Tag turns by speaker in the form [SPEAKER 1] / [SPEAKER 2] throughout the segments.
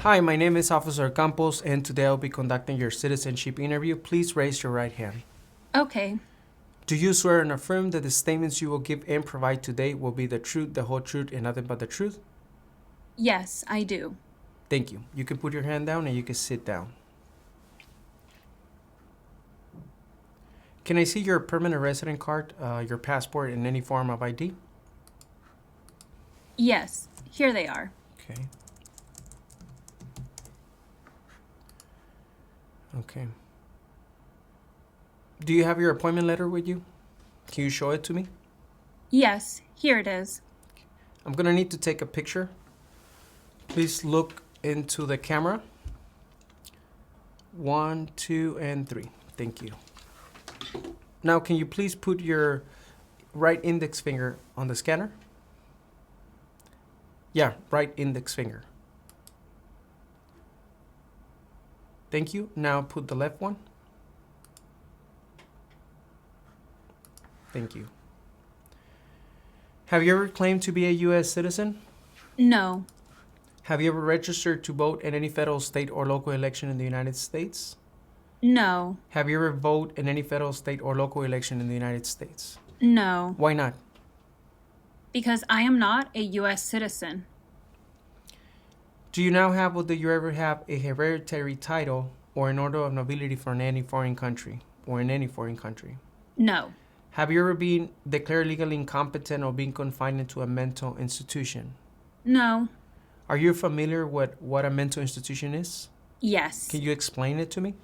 [SPEAKER 1] Hi, my name is Officer Campos, and today I'll be conducting your citizenship interview. Please raise your right hand.
[SPEAKER 2] Okay.
[SPEAKER 1] Do you swear and affirm that the statements you will give and provide today will be the truth, the whole truth, and nothing but the truth?
[SPEAKER 2] Yes, I do.
[SPEAKER 1] Thank you. You can put your hand down and you can sit down. Can I see your permanent resident card, your passport, and any form of ID?
[SPEAKER 2] Yes, here they are.
[SPEAKER 1] Okay. Okay. Do you have your appointment letter with you? Can you show it to me?
[SPEAKER 2] Yes, here it is.
[SPEAKER 1] I'm gonna need to take a picture. Please look into the camera. 1, 2, and 3. Thank you. Now, can you please put your right index finger on the scanner? Yeah, right index finger. Thank you. Now put the left one. Thank you. Have you ever claimed to be a U.S. citizen?
[SPEAKER 2] No.
[SPEAKER 1] Have you ever registered to vote in any federal, state, or local election in the United States?
[SPEAKER 2] No.
[SPEAKER 1] Have you ever voted in any federal, state, or local election in the United States?
[SPEAKER 2] No.
[SPEAKER 1] Why not?
[SPEAKER 2] Because I am not a U.S. citizen.
[SPEAKER 1] Do you now have or do you ever have a hereditary title or an order of nobility from any foreign country or in any foreign country?
[SPEAKER 2] No.
[SPEAKER 1] Have you ever been declared legally incompetent or been confined into a mental institution?
[SPEAKER 2] No.
[SPEAKER 1] Are you familiar with what a mental institution is?
[SPEAKER 2] Yes.
[SPEAKER 1] Can you explain it to me?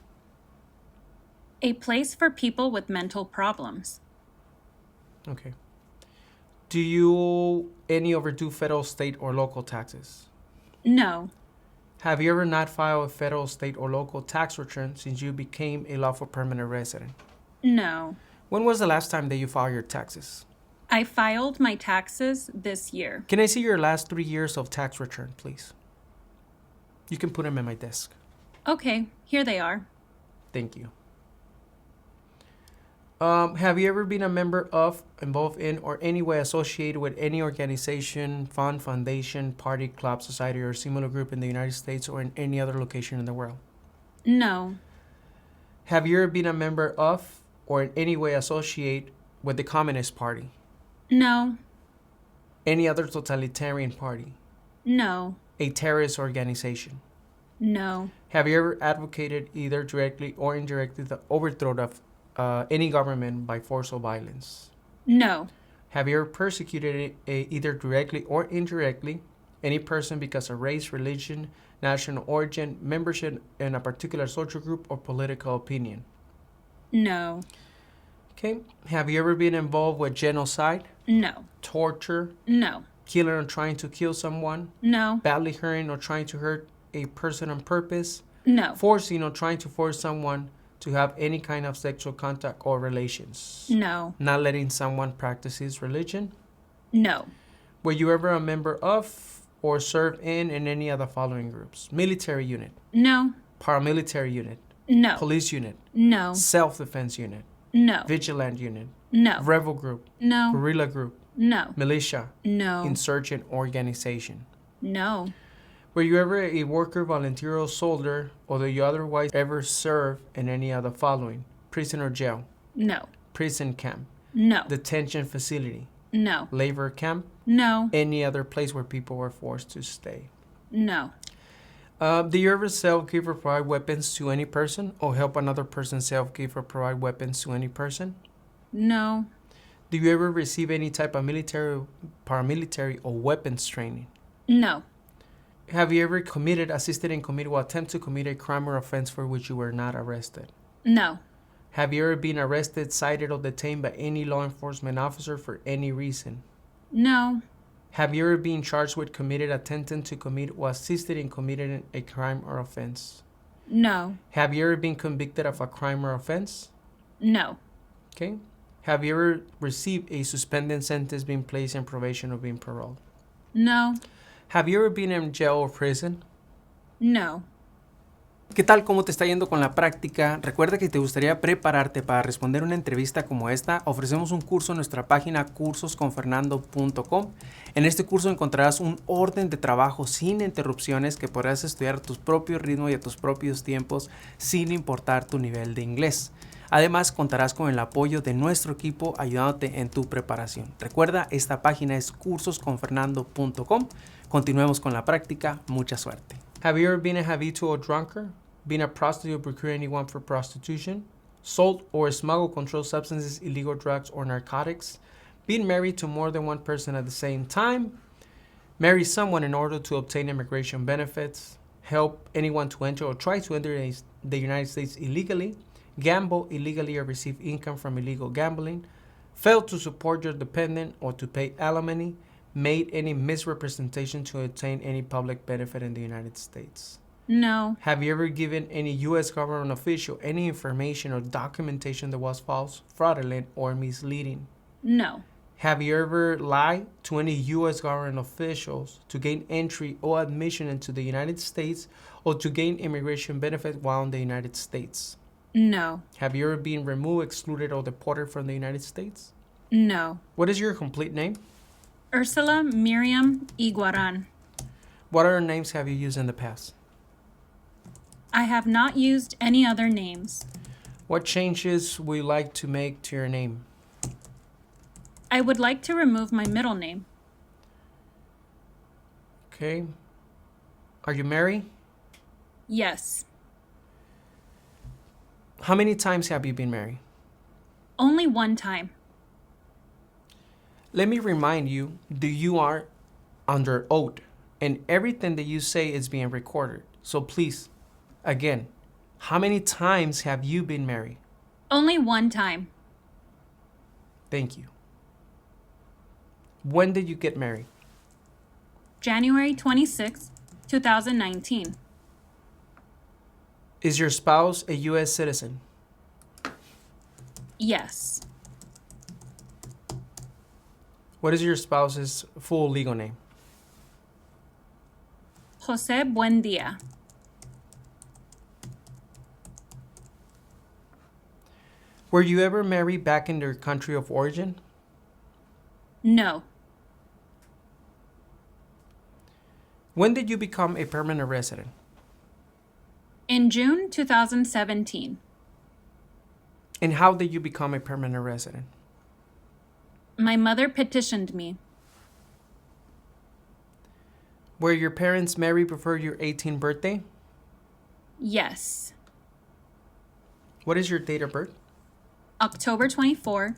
[SPEAKER 2] A place for people with mental problems.
[SPEAKER 1] Okay. Do you any overdue federal, state, or local taxes?
[SPEAKER 2] No.
[SPEAKER 1] Have you ever not filed a federal, state, or local tax return since you became a lawful permanent resident?
[SPEAKER 2] No.
[SPEAKER 1] When was the last time that you filed your taxes?
[SPEAKER 2] I filed my taxes this year.
[SPEAKER 1] Can I see your last 3 years of tax return, please? You can put them in my desk.
[SPEAKER 2] Okay, here they are.
[SPEAKER 1] Thank you. Have you ever been a member of, involved in, or any way associated with any organization, fund, foundation, party, club, society, or similar group in the United States or in any other location in the world?
[SPEAKER 2] No.
[SPEAKER 1] Have you ever been a member of, or in any way associated with the Communist Party?
[SPEAKER 2] No.
[SPEAKER 1] Any other totalitarian party?
[SPEAKER 2] No.
[SPEAKER 1] A terrorist organization?
[SPEAKER 2] No.
[SPEAKER 1] Have you ever advocated either directly or indirectly the overthrow of any government by force or violence?
[SPEAKER 2] No.
[SPEAKER 1] Have you ever persecuted either directly or indirectly any person because of race, religion, national origin, membership in a particular social group, or political opinion?
[SPEAKER 2] No.
[SPEAKER 1] Okay. Have you ever been involved with genocide?
[SPEAKER 2] No.
[SPEAKER 1] Torture?
[SPEAKER 2] No.
[SPEAKER 1] Killing or trying to kill someone?
[SPEAKER 2] No.
[SPEAKER 1] Badly hurting or trying to hurt a person on purpose?
[SPEAKER 2] No.
[SPEAKER 1] Forcing or trying to force someone to have any kind of sexual contact or relations?
[SPEAKER 2] No.
[SPEAKER 1] Not letting someone practice his religion?
[SPEAKER 2] No.
[SPEAKER 1] Were you ever a member of or served in any of the following groups? Military unit,
[SPEAKER 2] No.
[SPEAKER 1] paramilitary unit,
[SPEAKER 2] No.
[SPEAKER 1] police unit,
[SPEAKER 2] No.
[SPEAKER 1] self-defense unit,
[SPEAKER 2] No.
[SPEAKER 1] vigilant unit,
[SPEAKER 2] No.
[SPEAKER 1] rebel group,
[SPEAKER 2] No.
[SPEAKER 1] guerrilla group,
[SPEAKER 2] No.
[SPEAKER 1] militia,
[SPEAKER 2] No.
[SPEAKER 1] insurgent organization.
[SPEAKER 2] No.
[SPEAKER 1] Were you ever a worker, volunteer, or soldier, or do you otherwise ever serve in any of the following? Prison or jail,
[SPEAKER 2] No.
[SPEAKER 1] prison camp,
[SPEAKER 2] No.
[SPEAKER 1] detention facility,
[SPEAKER 2] No.
[SPEAKER 1] labor camp,
[SPEAKER 2] No.
[SPEAKER 1] any other place where people were forced to stay.
[SPEAKER 2] No.
[SPEAKER 1] Do you ever sell, give, or provide weapons to any person, or help another person sell, give, or provide weapons to any person?
[SPEAKER 2] No.
[SPEAKER 1] Do you ever receive any type of military, paramilitary, or weapons training?
[SPEAKER 2] No.
[SPEAKER 1] Have you ever committed, assisted in committed, or attempt to commit a crime or offense for which you were not arrested?
[SPEAKER 2] No.
[SPEAKER 1] Have you ever been arrested, cited, or detained by any law enforcement officer for any reason?
[SPEAKER 2] No.
[SPEAKER 1] Have you ever been charged with committed, attempting to commit, or assisted in committing a crime or offense?
[SPEAKER 2] No.
[SPEAKER 1] Have you ever been convicted of a crime or offense?
[SPEAKER 2] No.
[SPEAKER 1] Okay. Have you ever received a suspended sentence, being placed in probation, or being paroled?
[SPEAKER 2] No.
[SPEAKER 1] Have you ever been in jail or prison?
[SPEAKER 2] No.
[SPEAKER 1] ¿Qué tal? ¿Cómo te está yendo con la práctica? Recuerda que te gustaría prepararte para responder una entrevista como esta. Ofrecemos un curso en nuestra página cursosconfernando.com. En este curso encontrarás un orden de trabajo sin interrupciones que podrás estudiar a tu propio ritmo y a tus propios tiempos sin importar tu nivel de inglés. Además, contarás con el apoyo de nuestro equipo ayudándote en tu preparación. Recuerda, esta página es cursosconfernando.com. Continuemos con la práctica. Mucha suerte. Have you ever been a habitual drunkard? Been a prostitute or procured anyone for prostitution? Sold or smuggled controlled substances, illegal drugs, or narcotics? Been married to more than one person at the same time? Marry someone in order to obtain immigration benefits? Help anyone to enter or try to enter the United States illegally? Gamble illegally or receive income from illegal gambling? Failed to support your dependent or to pay alimony? Made any misrepresentation to obtain any public benefit in the United States?
[SPEAKER 2] No.
[SPEAKER 1] Have you ever given any U.S. government official any information or documentation that was false, fraudulent, or misleading?
[SPEAKER 2] No.
[SPEAKER 1] Have you ever lied to any U.S. government officials to gain entry or admission into the United States or to gain immigration benefit while in the United States?
[SPEAKER 2] No.
[SPEAKER 1] Have you ever been removed, excluded, or deported from the United States?
[SPEAKER 2] No.
[SPEAKER 1] What is your complete name?
[SPEAKER 2] Ursula Miriam Iguaran.
[SPEAKER 1] What other names have you used in the past?
[SPEAKER 2] I have not used any other names.
[SPEAKER 1] What changes would you like to make to your name?
[SPEAKER 2] I would like to remove my middle name.
[SPEAKER 1] Okay. Are you married?
[SPEAKER 2] Yes.
[SPEAKER 1] How many times have you been married?
[SPEAKER 2] Only one time.
[SPEAKER 1] Let me remind you that you are under oath and everything that you say is being recorded. So please, again, how many times have you been married?
[SPEAKER 2] Only one time.
[SPEAKER 1] Thank you. When did you get married?
[SPEAKER 2] January 26, 2019.
[SPEAKER 1] Is your spouse a U.S. citizen?
[SPEAKER 2] Yes.
[SPEAKER 1] What is your spouse's full legal name?
[SPEAKER 2] Jose Buendia.
[SPEAKER 1] Were you ever married back in your country of origin?
[SPEAKER 2] No.
[SPEAKER 1] When did you become a permanent resident?
[SPEAKER 2] In June 2017.
[SPEAKER 1] And how did you become a permanent resident?
[SPEAKER 2] My mother petitioned me.
[SPEAKER 1] Were your parents married before your 18th birthday?
[SPEAKER 2] Yes.
[SPEAKER 1] What is your date of birth?
[SPEAKER 2] October 24,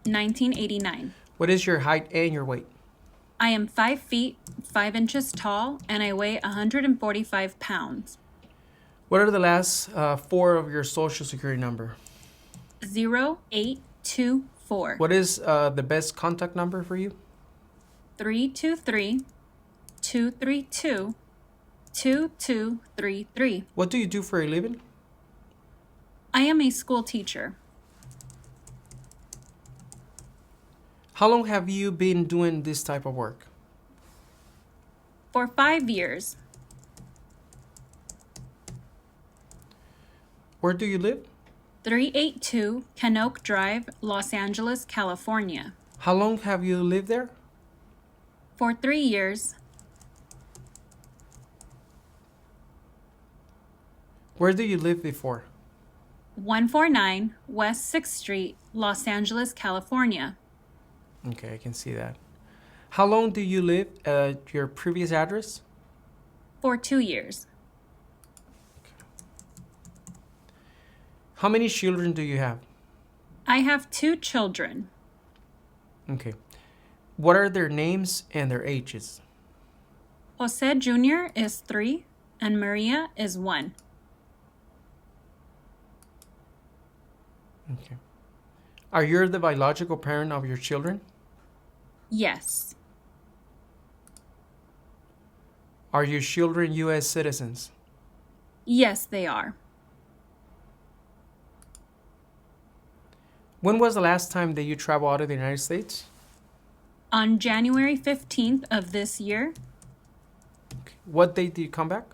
[SPEAKER 2] 1989.
[SPEAKER 1] What is your height and your weight?
[SPEAKER 2] I am 5 feet, 5 inches tall, and I weigh 145 pounds.
[SPEAKER 1] What are the last four of your social security number?
[SPEAKER 2] 0824.
[SPEAKER 1] What is the best contact number for you?
[SPEAKER 2] 323-232-2233.
[SPEAKER 1] What do you do for a living?
[SPEAKER 2] I am a school teacher.
[SPEAKER 1] How long have you been doing this type of work?
[SPEAKER 2] For 5 years.
[SPEAKER 1] Where do you live?
[SPEAKER 2] 382 Canoke Drive, Los Angeles, California.
[SPEAKER 1] How long have you lived there?
[SPEAKER 2] For 3 years.
[SPEAKER 1] Where did you live before?
[SPEAKER 2] 149 West 6th Street, Los Angeles, California.
[SPEAKER 1] Okay, I can see that. How long do you live at your previous address?
[SPEAKER 2] For 2 years.
[SPEAKER 1] How many children do you have?
[SPEAKER 2] I have 2 children.
[SPEAKER 1] Okay. What are their names and their ages?
[SPEAKER 2] Jose Jr. is 3 and Maria is 1.
[SPEAKER 1] Okay. Are you the biological parent of your children?
[SPEAKER 2] Yes.
[SPEAKER 1] Are your children U.S. citizens?
[SPEAKER 2] Yes, they are.
[SPEAKER 1] When was the last time that you traveled out of the United States?
[SPEAKER 2] On January 15th of this year.
[SPEAKER 1] Okay. What date did you come back?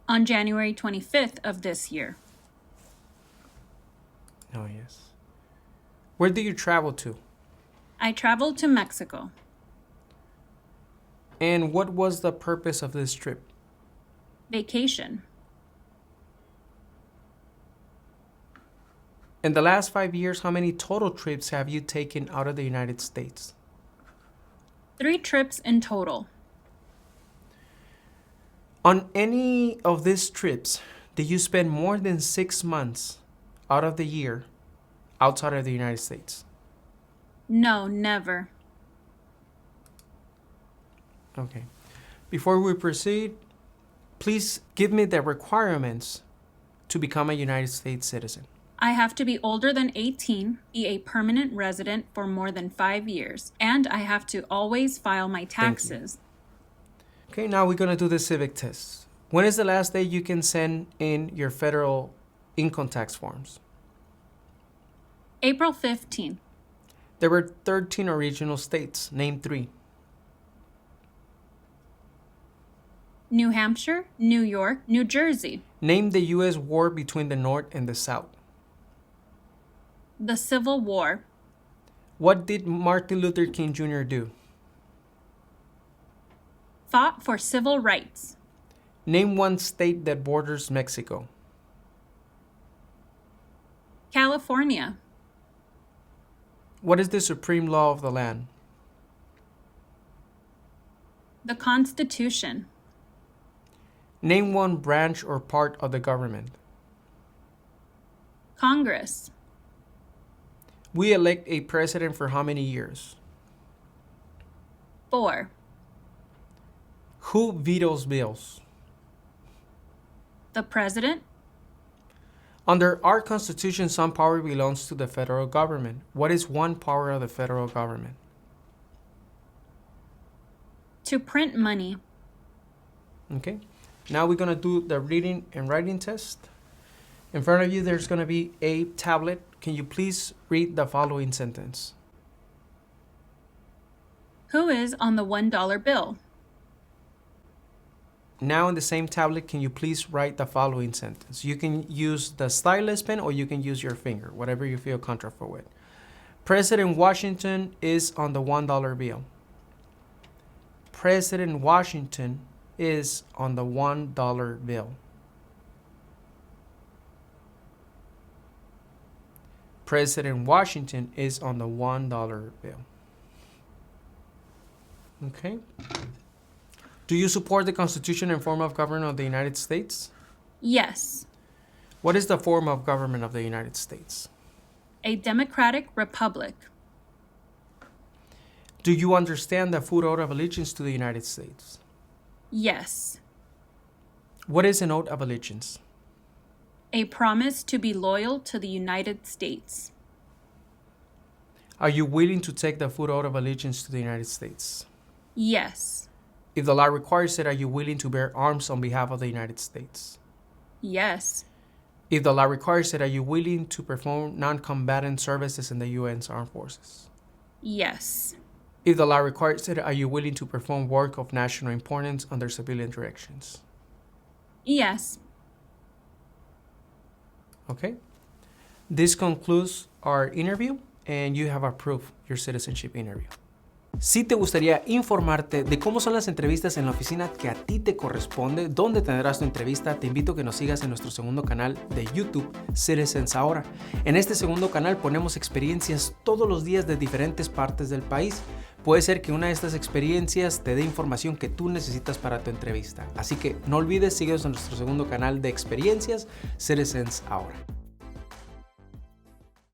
[SPEAKER 2] on January 25th of this year.
[SPEAKER 1] Oh, yes. Where did you travel to?
[SPEAKER 2] I traveled to Mexico.
[SPEAKER 1] And what was the purpose of this trip?
[SPEAKER 2] Vacation.
[SPEAKER 1] In the last 5 years, how many total trips have you taken out of the United States?
[SPEAKER 2] 3 trips in total.
[SPEAKER 1] On any of these trips, did you spend more than 6 months out of the year outside of the United States?
[SPEAKER 2] No, never.
[SPEAKER 1] Okay. Before we proceed, please give me the requirements to become a United States citizen.
[SPEAKER 2] I have to be older than 18, be a permanent resident for more than 5 years, and I have to always file my taxes.
[SPEAKER 1] Okay, now we're going to do the civic test. When is the last day you can send in your federal income tax forms?
[SPEAKER 2] April 15.
[SPEAKER 1] There were 13 original states. Name 3.
[SPEAKER 2] New Hampshire, New York, New Jersey.
[SPEAKER 1] Name the U.S. war between the North and the South.
[SPEAKER 2] The Civil War.
[SPEAKER 1] What did Martin Luther King Jr. do?
[SPEAKER 2] Fought for civil rights.
[SPEAKER 1] Name one state that borders Mexico.
[SPEAKER 2] California.
[SPEAKER 1] What is the supreme law of the land?
[SPEAKER 2] The Constitution.
[SPEAKER 1] Name one branch or part of the government.
[SPEAKER 2] Congress.
[SPEAKER 1] We elect a president for how many years?
[SPEAKER 2] 4.
[SPEAKER 1] Who vetoes bills?
[SPEAKER 2] The President.
[SPEAKER 1] Under our Constitution, some power belongs to the federal government. What is one power of the federal government?
[SPEAKER 2] To print money.
[SPEAKER 1] Okay. Now we're going to do the reading and writing test. In front of you, there's going to be a tablet. Can you please read the following sentence?
[SPEAKER 2] Who is on the $1 bill?
[SPEAKER 1] Now in the same tablet, can you please write the following sentence? You can use the stylus pen or you can use your finger, whatever you feel comfortable with. President Washington is on the $1 bill. President Washington is on the $1 bill. President Washington is on the $1 bill. Okay. Do you support the Constitution and form of government of the United States?
[SPEAKER 2] Yes.
[SPEAKER 1] What is the form of government of the United States?
[SPEAKER 2] A democratic republic.
[SPEAKER 1] Do you understand the full oath of allegiance to the United States?
[SPEAKER 2] Yes.
[SPEAKER 1] What is an oath of allegiance?
[SPEAKER 2] A promise to be loyal to the United States.
[SPEAKER 1] Are you willing to take the full oath of allegiance to the United States?
[SPEAKER 2] Yes.
[SPEAKER 1] If the law requires it, are you willing to bear arms on behalf of the United States?
[SPEAKER 2] Yes.
[SPEAKER 1] If the law requires it, are you willing to perform non-combatant services in the U.S. Armed Forces?
[SPEAKER 2] Yes.
[SPEAKER 1] If the law requires it, are you willing to perform work of national importance under civilian directions?
[SPEAKER 2] Yes.
[SPEAKER 1] Okay. This concludes our interview, and you have approved your citizenship interview. Si te gustaría informarte de cómo son las entrevistas en la oficina que a ti te corresponde, dónde tendrás tu entrevista, te invito a que nos sigas en nuestro segundo canal de YouTube, Citizens Ahora. En este segundo canal ponemos experiencias todos los días de diferentes partes del país. Puede ser que una de estas experiencias te dé información que tú necesitas para tu entrevista. Así que no olvides, síguenos en nuestro segundo canal de experiencias, Citizens Ahora.